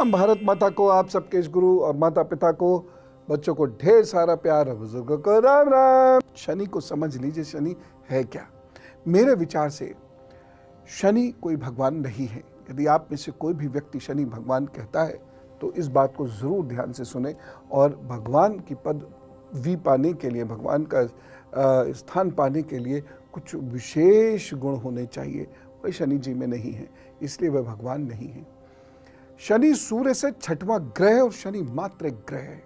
प्रणाम भारत माता को, आप सबके इस गुरु और माता पिता को, बच्चों को ढेर सारा प्यार, बुजुर्गों को राम राम। शनि को समझ लीजिए, शनि है क्या। मेरे विचार से शनि कोई भगवान नहीं है। यदि आप में से कोई भी व्यक्ति शनि भगवान कहता है तो इस बात को जरूर ध्यान से सुने और भगवान की पदवी पाने के लिए, भगवान का स्थान पाने के लिए कुछ विशेष गुण होने चाहिए। वह शनि जी में नहीं है, इसलिए वह भगवान नहीं है। शनि सूर्य से छठवां ग्रह है और शनि मात्र एक ग्रह है।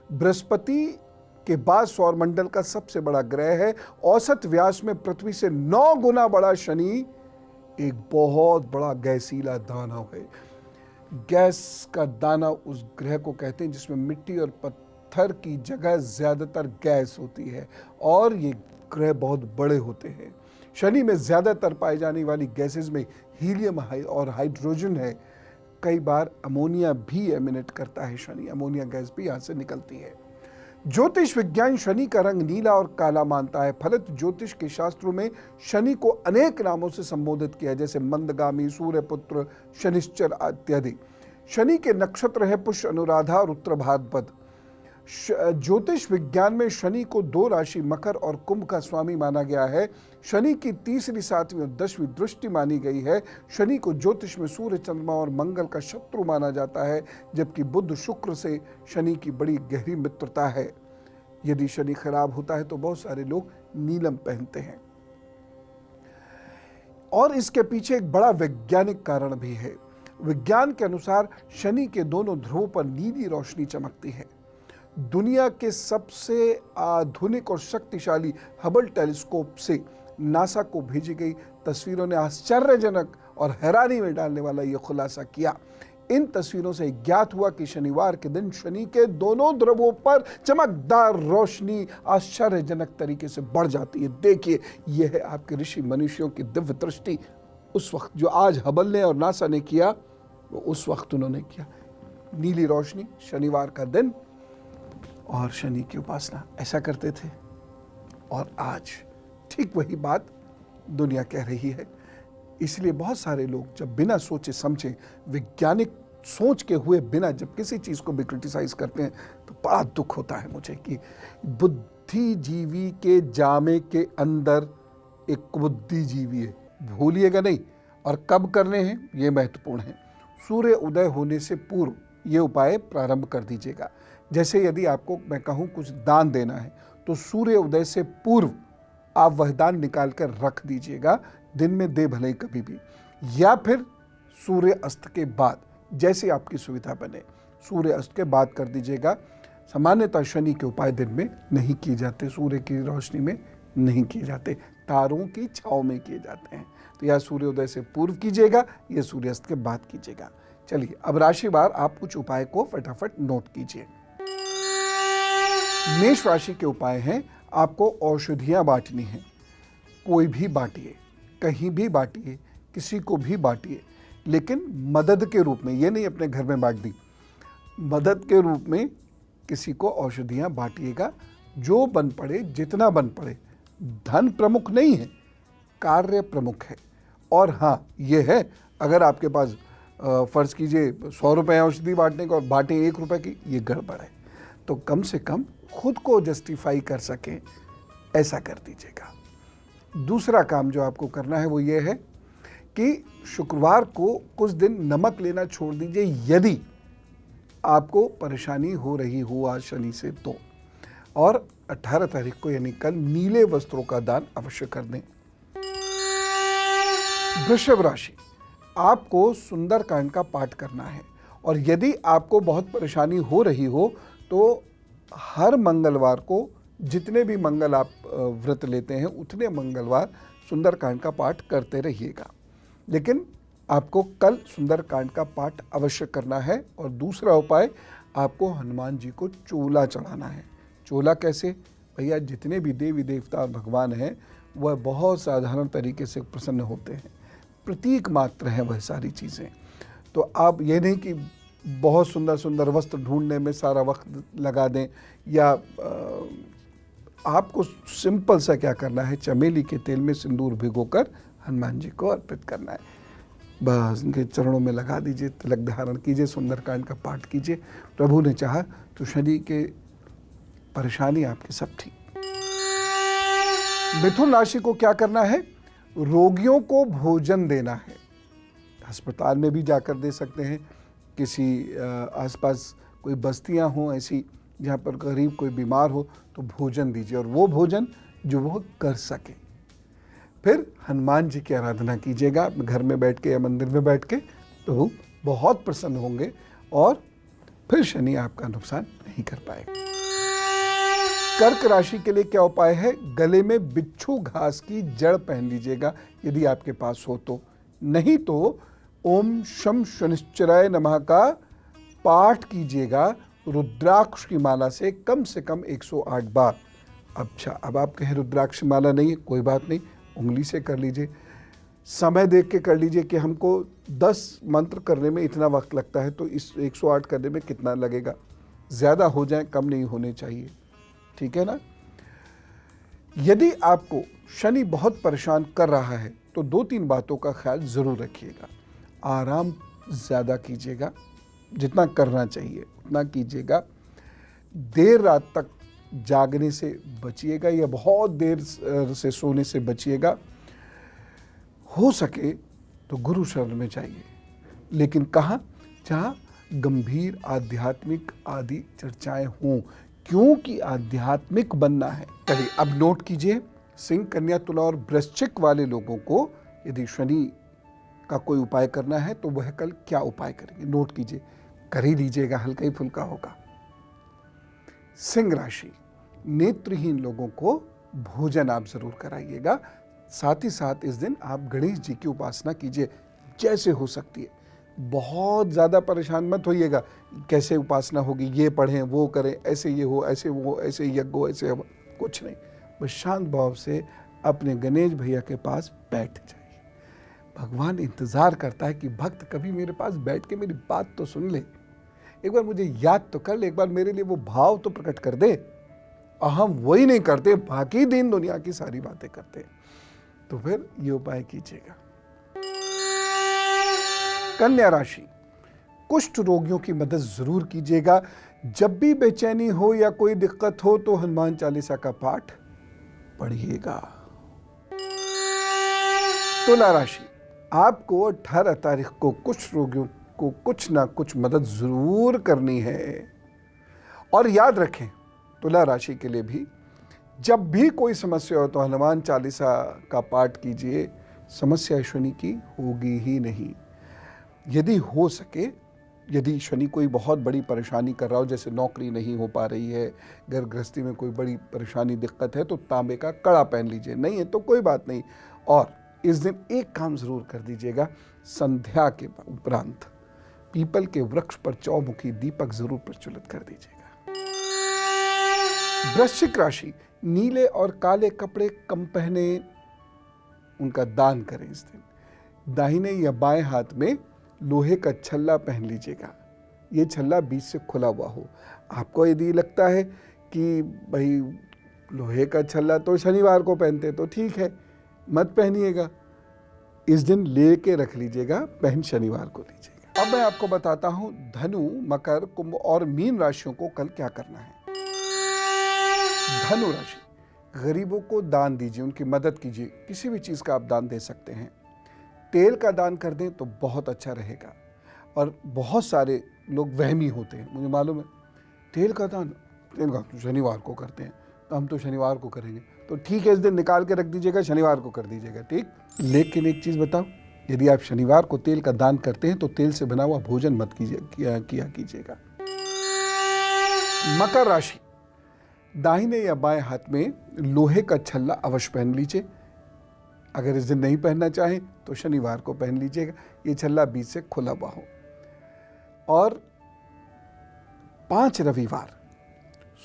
बृहस्पति के बाद सौरमंडल का सबसे बड़ा ग्रह है। औसत व्यास में पृथ्वी से 9 गुना बड़ा शनि एक बहुत बड़ा गैसीला दाना है। गैस का दाना उस ग्रह को कहते हैं जिसमें मिट्टी और पत्थर की जगह ज्यादातर गैस होती है और ये ग्रह बहुत बड़े होते हैं। शनि में ज्यादातर पाई जाने वाली गैसेस में हीलियम और हाइड्रोजन है। कई बार अमोनिया भी एमिनेट करता है शनि, अमोनिया गैस भी यहाँ से निकलती है। ज्योतिष विज्ञान शनि का रंग नीला और काला मानता है। फलित ज्योतिष के शास्त्रों में शनि को अनेक नामों से संबोधित किया है, जैसे मंदगामी, सूर्यपुत्र, शनिश्चर इत्यादि। शनि के नक्षत्र है पुष्य, अनुराधा और उत्तर भाद्रपद। ज्योतिष विज्ञान में शनि को 2 राशि मकर और कुंभ का स्वामी माना गया है। शनि की तीसरी, 7वीं और 10वीं दृष्टि मानी गई है। शनि को ज्योतिष में सूर्य, चंद्रमा और मंगल का शत्रु माना जाता है, जबकि बुध, शुक्र से शनि की बड़ी गहरी मित्रता है। यदि शनि खराब होता है तो बहुत सारे लोग नीलम पहनते हैं और इसके पीछे एक बड़ा वैज्ञानिक कारण भी है। विज्ञान के अनुसार शनि के दोनों ध्रुवों पर नीली रोशनी चमकती है। दुनिया के सबसे आधुनिक और शक्तिशाली हबल टेलीस्कोप से नासा को भेजी गई तस्वीरों ने आश्चर्यजनक और हैरानी में डालने वाला यह खुलासा किया। इन तस्वीरों से ज्ञात हुआ कि शनिवार के दिन शनि के दोनों ध्रुवों पर चमकदार रोशनी आश्चर्यजनक तरीके से बढ़ जाती है। देखिए, यह है आपके ऋषि मनुष्यों की दिव्य दृष्टि। उस वक्त जो आज हबल ने और नासा ने किया, वो उस वक्त उन्होंने किया। नीली रोशनी, शनिवार का दिन और शनि की उपासना, ऐसा करते थे। और आज ठीक वही बात दुनिया कह रही है। इसलिए बहुत सारे लोग जब बिना सोचे समझे, वैज्ञानिक सोच के हुए बिना जब किसी चीज़ को भी क्रिटिसाइज करते हैं तो बड़ा दुख होता है मुझे कि बुद्धिजीवी के जामे के अंदर एक कुबुद्धिजीवी है। भूलिएगा नहीं। और कब करने हैं ये महत्वपूर्ण है। सूर्य उदय होने से पूर्व ये उपाय प्रारंभ कर दीजिएगा। जैसे यदि आपको मैं कहूँ कुछ दान देना है तो सूर्य उदय से पूर्व आप वह दान निकाल कर रख दीजिएगा। दिन में दे भले ही कभी भी, या फिर सूर्य अस्त के बाद, जैसे आपकी सुविधा बने, सूर्य अस्त के बाद कर दीजिएगा। सामान्यतः शनि के उपाय दिन में नहीं किए जाते, सूर्य की रोशनी में नहीं किए जाते, तारों की छाँव में किए जाते हैं। तो या सूर्योदय से पूर्व कीजिएगा या सूर्यास्त के बाद कीजिएगा। चलिए, अब राशिवार आप कुछ उपाय को फटाफट नोट कीजिए। मेष राशि के उपाय हैं, आपको औषधियाँ बांटनी हैं। कोई भी बांटिए, कहीं भी बांटिए, किसी को भी बांटिए, लेकिन मदद के रूप में। ये नहीं अपने घर में बांट दी, मदद के रूप में किसी को औषधियाँ बांटिएगा। जो बन पड़े, जितना बन पड़े। धन प्रमुख नहीं है, कार्य प्रमुख है। और हाँ, ये है, अगर आपके पास फर्ज कीजिए 100 रुपये औषधि बांटने को और बांटे 1 रुपये की, ये गड़बड़ है। तो कम से कम खुद को जस्टिफाई कर सकें, ऐसा कर दीजिएगा। दूसरा काम जो आपको करना है वो ये है कि शुक्रवार को कुछ दिन नमक लेना छोड़ दीजिए, यदि आपको परेशानी हो रही हो आज शनि से तो। और 18 तारीख को यानी कल नीले वस्त्रों का दान अवश्य कर दें। वृषभ राशि, आपको सुंदरकांड का पाठ करना है। और यदि आपको बहुत परेशानी हो रही हो तो हर मंगलवार को, जितने भी मंगल आप व्रत लेते हैं, उतने मंगलवार सुंदरकांड का पाठ करते रहिएगा। लेकिन आपको कल सुंदरकांड का पाठ अवश्य करना है। और दूसरा उपाय, आपको हनुमान जी को चोला चढ़ाना है। चोला कैसे? भैया, जितने भी देवी देवता और भगवान हैं वह बहुत साधारण तरीके से प्रसन्न होते हैं। प्रतीक मात्र हैं वह सारी चीज़ें। तो आप ये नहीं कि बहुत सुंदर सुंदर वस्त्र ढूंढने में सारा वक्त लगा दें, या आपको सिंपल सा क्या करना है, चमेली के तेल में सिंदूर भिगोकर हनुमान जी को अर्पित करना है। बस उनके चरणों में लगा दीजिए, तिलक धारण कीजिए, सुंदरकांड का पाठ कीजिए। प्रभु ने चाहा तो शनि के परेशानी आपके सब ठीक। मिथुन राशि को क्या करना है? रोगियों को भोजन देना है। अस्पताल में भी जाकर दे सकते हैं, किसी आसपास कोई बस्तियां हों ऐसी जहाँ पर गरीब कोई बीमार हो तो भोजन दीजिए, और वो भोजन जो वो कर सके। फिर हनुमान जी की आराधना कीजिएगा घर में बैठ के या मंदिर में बैठ के, तो वो बहुत प्रसन्न होंगे और फिर शनि आपका नुकसान नहीं कर पाएगा। कर्क राशि के लिए क्या उपाय है? गले में बिच्छू घास की जड़ पहन लीजिएगा यदि आपके पास हो तो, नहीं तो ओम शम शनिश्चराय नमः का पाठ कीजिएगा रुद्राक्ष की माला से कम 108 बार। अच्छा, अब आप कहें रुद्राक्ष माला नहीं है, कोई बात नहीं, उंगली से कर लीजिए। समय देख के कर लीजिए कि हमको 10 मंत्र करने में इतना वक्त लगता है, तो इस 108 करने में कितना लगेगा। ज़्यादा हो जाए, कम नहीं होने चाहिए, ठीक है ना। यदि आपको शनि बहुत परेशान कर रहा है तो 2-3 बातों का ख्याल ज़रूर रखिएगा। आराम ज़्यादा कीजिएगा, जितना करना चाहिए उतना कीजिएगा। देर रात तक जागने से बचिएगा या बहुत देर से सोने से बचिएगा। हो सके तो गुरु शरण में जाइए, लेकिन कहाँ? जहाँ गंभीर आध्यात्मिक आदि चर्चाएं हों, क्योंकि आध्यात्मिक बनना है। चलिए अब नोट कीजिए, सिंह, कन्या, तुला और वृश्चिक वाले लोगों को यदि शनि का कोई उपाय करना है तो वह कल क्या उपाय करेंगे, नोट कीजिए, कर ही लीजिएगा, हल्का ही फुल्का होगा। सिंह राशि, नेत्रहीन लोगों को भोजन आप जरूर कराइएगा। साथ ही साथ इस दिन आप गणेश जी की उपासना कीजिए जैसे हो सकती है। बहुत ज़्यादा परेशान मत होइएगा, कैसे उपासना होगी, ये पढ़ें वो करें, ऐसे ये हो, ऐसे वो, ऐसे यज्ञ हो, ऐसे हो, कुछ नहीं। बस शांत भाव से अपने गणेश भैया के पास बैठ जाइए। भगवान इंतज़ार करता है कि भक्त कभी मेरे पास बैठ के मेरी बात तो सुन ले, एक बार मुझे याद तो कर ले, एक बार मेरे लिए वो भाव तो प्रकट कर दे। और हम वही नहीं करते, बाकी दिन दुनिया की सारी बातें करते। तो फिर ये उपाय कीजिएगा। कन्या राशि, कुष्ठ रोगियों की मदद जरूर कीजिएगा। जब भी बेचैनी हो या कोई दिक्कत हो तो हनुमान चालीसा का पाठ पढ़िएगा। तुला राशि, आपको 18 तारीख को कुष्ठ रोगियों को कुछ ना कुछ मदद जरूर करनी है। और याद रखें, तुला राशि के लिए भी जब भी कोई समस्या हो तो हनुमान चालीसा का पाठ कीजिए, समस्या शनि की होगी ही नहीं। यदि हो सके, यदि शनि कोई बहुत बड़ी परेशानी कर रहा हो, जैसे नौकरी नहीं हो पा रही है, घर गृहस्थी में कोई बड़ी परेशानी दिक्कत है, तो तांबे का कड़ा पहन लीजिए। नहीं है तो कोई बात नहीं। और इस दिन एक काम जरूर कर दीजिएगा, संध्या के उपरांत पीपल के वृक्ष पर चौमुखी दीपक जरूर प्रज्वलित कर दीजिएगा। वृश्चिक राशि, नीले और काले कपड़े कम पहने, उनका दान करें इस दिन। दाहिने या बाएं हाथ में लोहे का छल्ला पहन लीजिएगा। ये छल्ला बीच से खुला हुआ हो। आपको यदि लगता है कि भाई लोहे का छल्ला तो शनिवार को पहनते तो ठीक है, मत पहनिएगा, इस दिन लेके रख लीजिएगा, पहन शनिवार को लीजिएगा। अब मैं आपको बताता हूं धनु, मकर, कुंभ और मीन राशियों को कल क्या करना है। धनु राशि, गरीबों को दान दीजिए, उनकी मदद कीजिए। किसी भी चीज का आप दान दे सकते हैं। तेल का दान कर दें तो बहुत अच्छा रहेगा। और बहुत सारे लोग वहमी होते हैं, मुझे मालूम है, तेल का दान, तेल का तो शनिवार को करते हैं, तो हम तो शनिवार को करेंगे। तो ठीक है, इस दिन निकाल के रख दीजिएगा, शनिवार को कर दीजिएगा, ठीक। लेकिन एक चीज़ बताओ, यदि आप शनिवार को तेल का दान करते हैं तो तेल से बना हुआ भोजन मत किया कीजिएगा। मकर राशि, दाहिने या बाएं हाथ में लोहे का छल्ला अवश्य पहन लीजिए। अगर इस दिन नहीं पहनना चाहें तो शनिवार को पहन लीजिएगा। ये छल्ला बीच से खुला हुआ हो। और 5 रविवार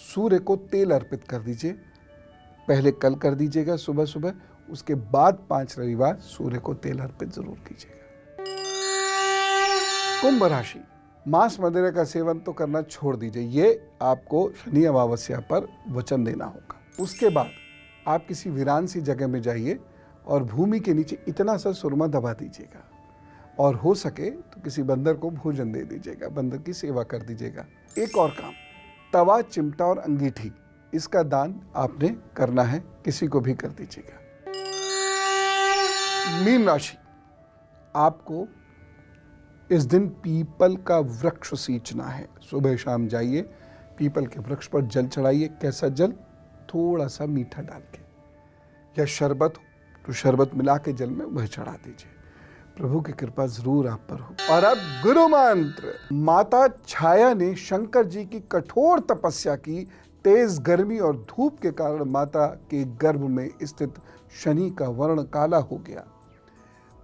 सूर्य को तेल अर्पित कर दीजिए। पहले कल कर दीजिएगा सुबह सुबह, उसके बाद 5 रविवार सूर्य को तेल अर्पित जरूर कीजिएगा। कुंभ राशि, मांस मदिरा का सेवन तो करना छोड़ दीजिए, ये आपको शनि अमावस्या पर वचन देना होगा। उसके बाद आप किसी वीरान सी जगह में जाइए और भूमि के नीचे इतना सा सुरमा दबा दीजिएगा और हो सके तो किसी बंदर को भोजन दे दीजिएगा, बंदर की सेवा कर दीजिएगा। एक और काम, तवा, चिमटा और अंगीठी, इसका दान आपने करना है, किसी को भी कर दीजिएगा। मीन राशि, आपको इस दिन पीपल का वृक्ष सींचना है। सुबह शाम जाइए, पीपल के वृक्ष पर जल चढ़ाइए। कैसा जल? थोड़ा सा मीठा डाल के, या शरबत हो तो शरबत मिला के जल में वह चढ़ा दीजिए। प्रभु की कृपा जरूर आप पर हो। और अब गुरु मंत्र। माता छाया ने शंकर जी की कठोर तपस्या की। तेज गर्मी और धूप के कारण माता के गर्भ में स्थित शनि का वर्ण काला हो गया,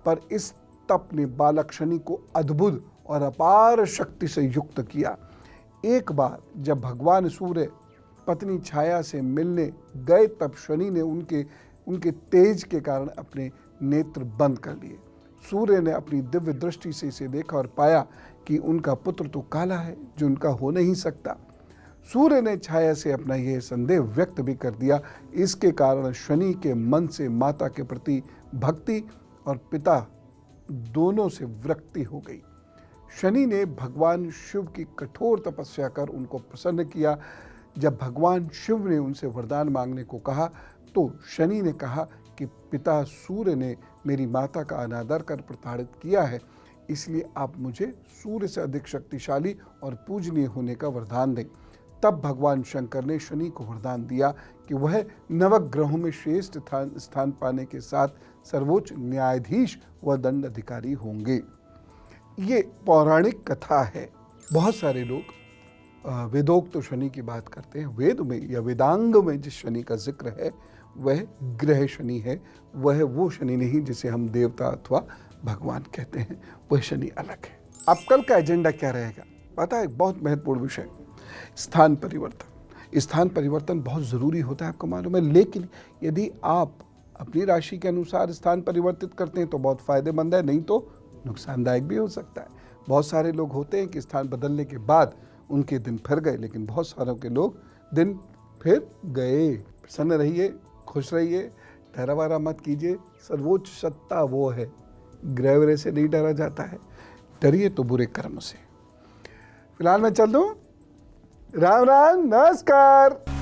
पर इस तप ने बालक शनि को अद्भुत और अपार शक्ति से युक्त किया। एक बार जब भगवान सूर्य पत्नी छाया से मिलने गए, तब शनि ने उनके तेज के कारण अपने नेत्र बंद कर लिए। सूर्य ने अपनी दिव्य दृष्टि से इसे देखा और पाया कि उनका पुत्र तो काला है, जो उनका हो नहीं सकता। सूर्य ने छाया से अपना यह संदेह व्यक्त भी कर दिया। इसके कारण शनि के मन से माता के प्रति भक्ति और पिता दोनों से विरक्ति हो गई। शनि ने भगवान शिव की कठोर तपस्या कर उनको प्रसन्न किया। जब भगवान शिव ने उनसे वरदान मांगने को कहा, तो शनि ने कहा कि पिता सूर्य ने मेरी माता का अनादर कर प्रताड़ित किया है, इसलिए आप मुझे सूर्य से अधिक शक्तिशाली और पूजनीय होने का वरदान दें। तब भगवान शंकर ने शनि को वरदान दिया कि वह नवग्रहों में श्रेष्ठ स्थान पाने के साथ सर्वोच्च न्यायाधीश व दंड अधिकारी होंगे। ये पौराणिक कथा है। बहुत सारे लोग वेदोक्त शनि की बात करते हैं। वेद में या वेदांग में जिस शनि का जिक्र है वह ग्रह शनि है। वह वो शनि नहीं जिसे हम देवता अथवा भगवान कहते हैं, वह शनि अलग है। अब कल का एजेंडा क्या रहेगा पता है? बहुत महत्वपूर्ण विषय, स्थान परिवर्तन। स्थान परिवर्तन बहुत ज़रूरी होता है, आपको मालूम है। लेकिन यदि आप अपनी राशि के अनुसार स्थान परिवर्तित करते हैं तो बहुत फायदेमंद है, नहीं तो नुकसानदायक भी हो सकता है। बहुत सारे लोग होते हैं कि स्थान बदलने के बाद उनके दिन फिर गए, लेकिन बहुत सारों के लोग दिन फिर गए। प्रसन्न रहिए, खुश रहिए, डरा वरा मत कीजिए। सर्वोच्च सत्ता वो है, ग्रह वगैरह से नहीं डरा जाता है, डरिए तो बुरे कर्म से। फिलहाल मैं चल दूं। राम राम, नमस्कार।